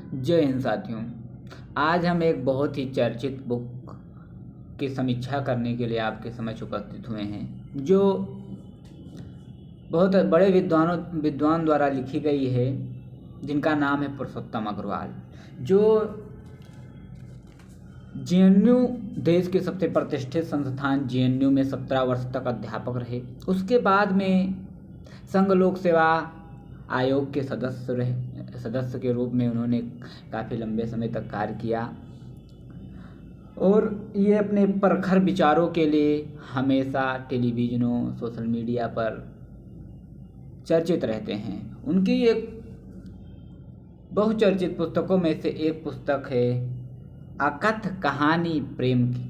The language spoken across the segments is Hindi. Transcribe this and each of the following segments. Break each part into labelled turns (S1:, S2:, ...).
S1: जय हिंद साथियों। आज हम एक बहुत ही चर्चित बुक की समीक्षा करने के लिए आपके समक्ष उपस्थित हुए हैं, जो बहुत बड़े विद्वान द्वारा लिखी गई है, जिनका नाम है पुरुषोत्तम अग्रवाल, जो जेएनयू देश के सबसे प्रतिष्ठित संस्थान जेएनयू में 17 वर्ष तक अध्यापक रहे। उसके बाद में संघ लोक सेवा आयोग के सदस्य के रूप में उन्होंने काफ़ी लंबे समय तक कार्य किया और ये अपने प्रखर विचारों के लिए हमेशा टेलीविज़नों, सोशल मीडिया पर चर्चित रहते हैं। उनकी एक बहुचर्चित पुस्तकों में से एक पुस्तक है अकथ कहानी प्रेम की,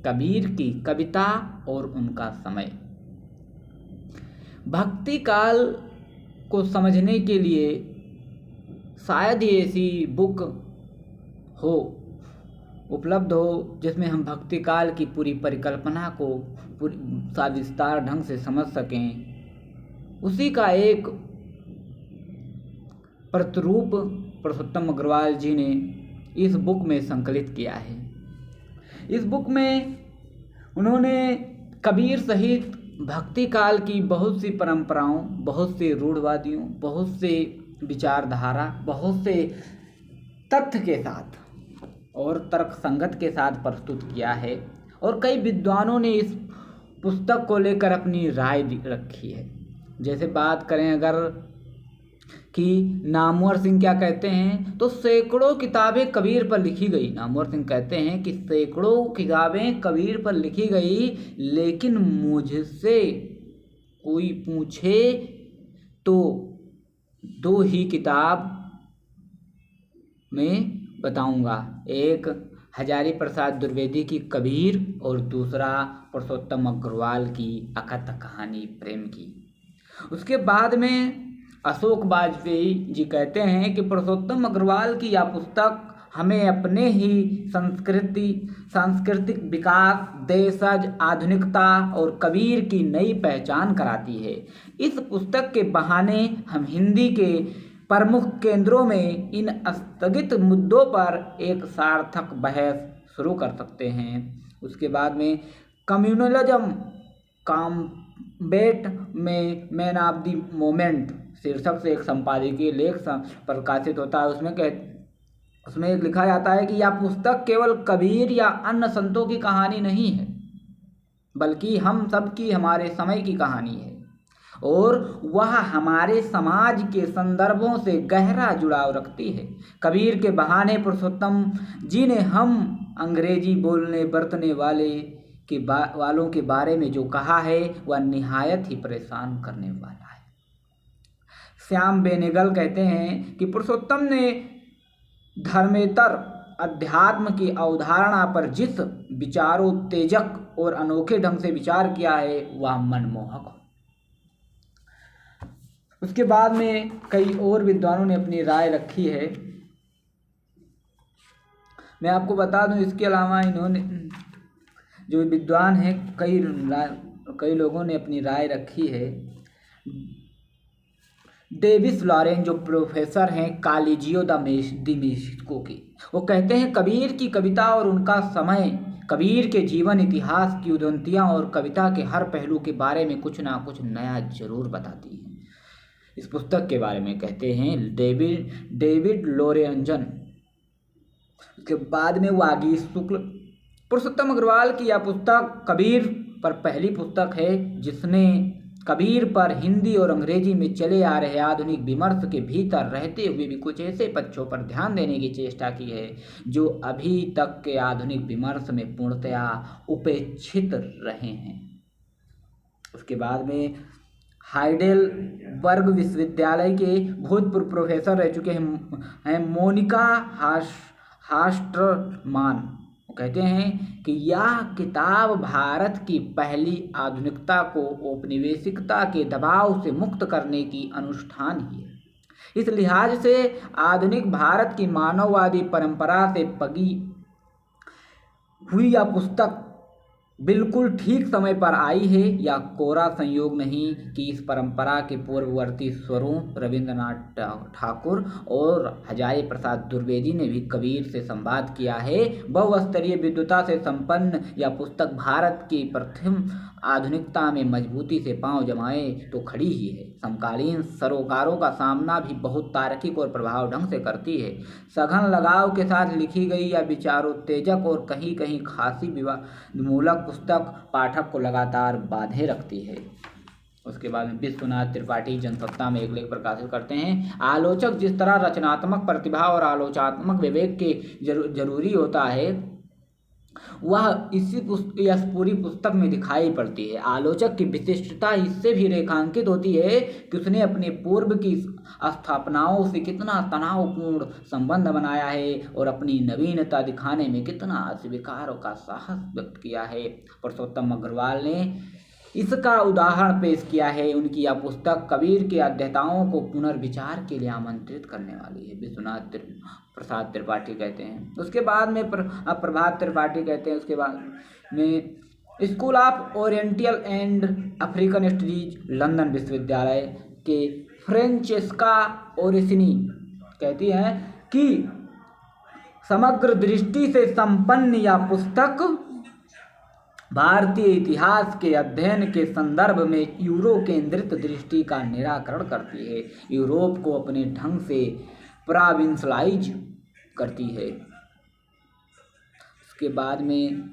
S1: कबीर की कविता और उनका समय। भक्ति काल को समझने के लिए शायद ही ऐसी बुक उपलब्ध हो जिसमें हम भक्ति काल की पूरी परिकल्पना को सविस्तार ढंग से समझ सकें। उसी का एक प्रतिरूप पुरुषोत्तम अग्रवाल जी ने इस बुक में संकलित किया है। इस बुक में उन्होंने कबीर सहित भक्ति काल की बहुत सी परंपराओं, बहुत से रूढ़वादियों, बहुत से विचारधारा, बहुत से तथ्य के साथ और तर्क संगत के साथ प्रस्तुत किया है और कई विद्वानों ने इस पुस्तक को लेकर अपनी राय रखी है। जैसे बात करें अगर कि नामवर सिंह क्या कहते हैं, तो सैकड़ों किताबें कबीर पर लिखी गई। नामवर सिंह कहते हैं कि सैकड़ों किताबें कबीर पर लिखी गई, लेकिन मुझसे कोई पूछे तो दो ही किताब मैं बताऊंगा, एक हजारी प्रसाद द्विवेदी की कबीर और दूसरा पुरुषोत्तम अग्रवाल की अकथ कहानी प्रेम की। उसके बाद में अशोक वाजपेयी जी कहते हैं कि पुरुषोत्तम अग्रवाल की यह पुस्तक हमें अपने ही सांस्कृतिक विकास, देशज, आधुनिकता और कबीर की नई पहचान कराती है। इस पुस्तक के बहाने हम हिंदी के प्रमुख केंद्रों में इन स्थगित मुद्दों पर एक सार्थक बहस शुरू कर सकते हैं। उसके बाद में कम्युनलिज्म कॉम्बैट में मैन ऑफ द मोमेंट शीर्षक से एक संपादकीय लेख प्रकाशित होता है। उसमें एक लिखा जाता है कि यह पुस्तक केवल कबीर या अन्य संतों की कहानी नहीं है, बल्कि हम सब की, हमारे समय की कहानी है और वह हमारे समाज के संदर्भों से गहरा जुड़ाव रखती है। कबीर के बहाने पुरुषोत्तम जी ने हम अंग्रेजी बोलने बरतने वालों के बारे में जो कहा है वह निहायत ही परेशान करने वाला है। श्याम बेनेगल कहते हैं कि पुरुषोत्तम ने धर्मेतर अध्यात्म की अवधारणा पर जिस विचारोत्तेजक और अनोखे ढंग से विचार किया है वह मनमोहक हो। उसके बाद में कई और विद्वानों ने अपनी राय रखी है। मैं आपको बता दूं, इसके अलावा इन्होंने जो विद्वान हैं कई लोगों ने अपनी राय रखी है। डेविस लॉरेन जो प्रोफेसर हैं कॉलेजियो द मेक्सिको की, वो कहते हैं कबीर की कविता और उनका समय कबीर के जीवन, इतिहास की उदंतियाँ और कविता के हर पहलू के बारे में कुछ ना कुछ नया जरूर बताती है। इस पुस्तक के बारे में कहते हैं डेविड लोरेंजन। उसके बाद में वागीश शुक्ल। पुरुषोत्तम अग्रवाल की यह पुस्तक कबीर पर पहली पुस्तक है जिसने कबीर पर हिंदी और अंग्रेजी में चले आ रहे आधुनिक विमर्श के भीतर रहते हुए भी कुछ ऐसे पक्षों पर ध्यान देने की चेष्टा की है जो अभी तक के आधुनिक विमर्श में पूर्णतया उपेक्षित रहे हैं। उसके बाद में हाइडेलबर्ग विश्वविद्यालय के भूतपूर्व प्रोफेसर रह चुके हैं मोनिका हास्टरमान, कहते हैं कि यह किताब भारत की पहली आधुनिकता को औपनिवेशिकता के दबाव से मुक्त करने की अनुष्ठान ही है। इस लिहाज से आधुनिक भारत की मानववादी परंपरा से पगी हुई यह पुस्तक बिल्कुल ठीक समय पर आई है, या कोरा संयोग नहीं कि इस परंपरा के पूर्ववर्ती स्वरों रविंद्रनाथ ठाकुर और हजारी प्रसाद द्विवेदी ने भी कबीर से संवाद किया है। बहुस्तरीय विद्वता से संपन्न यह पुस्तक भारत की प्रथम आधुनिकता में मजबूती से पांव जमाए तो खड़ी ही है। समकालीन सरोकारों का सामना भी बहुत तार्किक और प्रभाव ढंग से करती है। सघन लगाव के साथ लिखी गई या विचारोत्तेजक और कहीं कहीं खासी विवादमूलक पुस्तक पाठक को लगातार बांधे रखती है। उसके बाद में विश्वनाथ त्रिपाठी जनसत्ता में एक लेख प्रकाशित करते हैं, आलोचक जिस तरह रचनात्मक प्रतिभा और आलोचनात्मक विवेक के जरूरी होता है, वह इस पूरी पुस्तक में दिखाई पड़ती है। आलोचक की विशिष्टता इससे भी रेखांकित होती है कि उसने अपने पूर्व की स्थापनाओं से कितना तनावपूर्ण संबंध बनाया है और अपनी नवीनता दिखाने में कितना अस्वीकार का साहस व्यक्त किया है। पुरुषोत्तम अग्रवाल ने इसका उदाहरण पेश किया है। उनकी यह पुस्तक कबीर के अध्येताओं को पुनर्विचार के लिए आमंत्रित करने वाली है। विश्वनाथ प्रसाद त्रिपाठी कहते हैं। उसके बाद में प्रभात त्रिपाठी कहते हैं। उसके बाद में school of oriental and African studies London विश्वविद्यालय के फ्रेंचेस्का ओरिसिनी कहती हैं कि समग्र दृष्टि से संपन्न यह पुस्तक भारतीय इतिहास के अध्ययन के संदर्भ में यूरो केंद्रित दृष्टि का निराकरण करती है, यूरोप को अपने ढंग से प्रोविंशलाइज करती है। उसके बाद में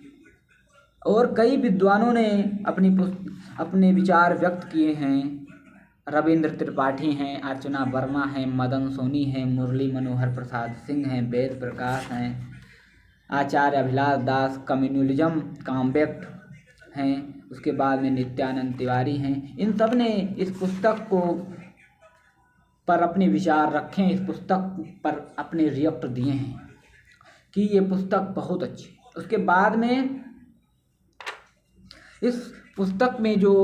S1: और कई विद्वानों ने अपने विचार व्यक्त किए हैं। रविंद्र त्रिपाठी हैं, अर्चना वर्मा हैं, मदन सोनी हैं, मुरली मनोहर प्रसाद सिंह हैं, वेद प्रकाश हैं, आचार्य अभिलाष दास कम्युनलिज्म कॉम्पैक्ट हैं। उसके बाद में नित्यानंद तिवारी हैं। इन सब ने इस पुस्तक को पर अपने विचार रखे हैं, इस पुस्तक पर अपने रिएक्ट दिए हैं कि ये पुस्तक बहुत अच्छी। उसके बाद में इस पुस्तक में जो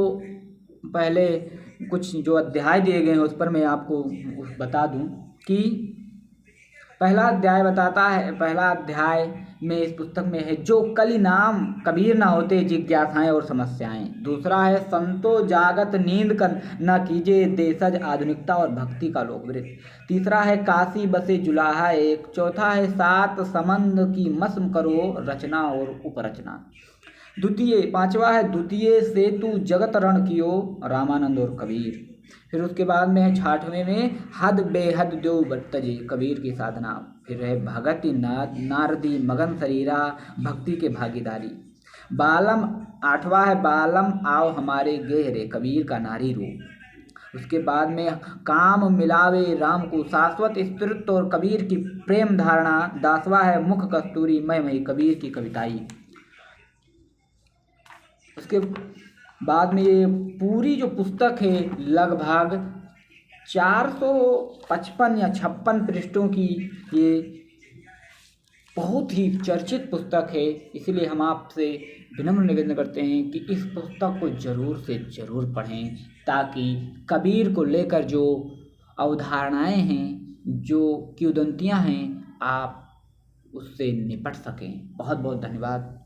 S1: पहले कुछ जो अध्याय दिए गए हैं उस पर मैं आपको बता दूं कि पहला अध्याय बताता है, पहला अध्याय में इस पुस्तक में है जो कली नाम कबीर ना होते जिज्ञासाएं और समस्याएं। दूसरा है संतो जागत नींद कर न कीजिए देशज आधुनिकता और भक्ति का लोकवृत्त। तीसरा है काशी बसे जुलाहा एक। चौथा है सात समंद की मस्म करो रचना और उपरचना। पांचवा है द्वितीय सेतु जगत रण कियो रामानंद और कबीर। फिर उसके बाद में है छठवें में हद बेहद देव बत्तजे कबीर की साधना। फिर है भगति नारदी मगन शरीरा भक्ति के भागीदारी। आठवां है बालम आओ हमारे गहरे कबीर का नारी रूप। उसके बाद में काम मिलावे राम को शाश्वत स्त्रीत्व और कबीर की प्रेम धारणा। 10वां है मुख कस्तूरी मई कबीर की कविताई। उसके बाद में ये पूरी जो पुस्तक है लगभग 455 या 56 पृष्ठों की ये बहुत ही चर्चित पुस्तक है। इसलिए हम आपसे विनम्र निवेदन करते हैं कि इस पुस्तक को ज़रूर से ज़रूर पढ़ें ताकि कबीर को लेकर जो अवधारणाएं हैं, जो किंवदंतियां हैं, आप उससे निपट सकें। बहुत बहुत धन्यवाद।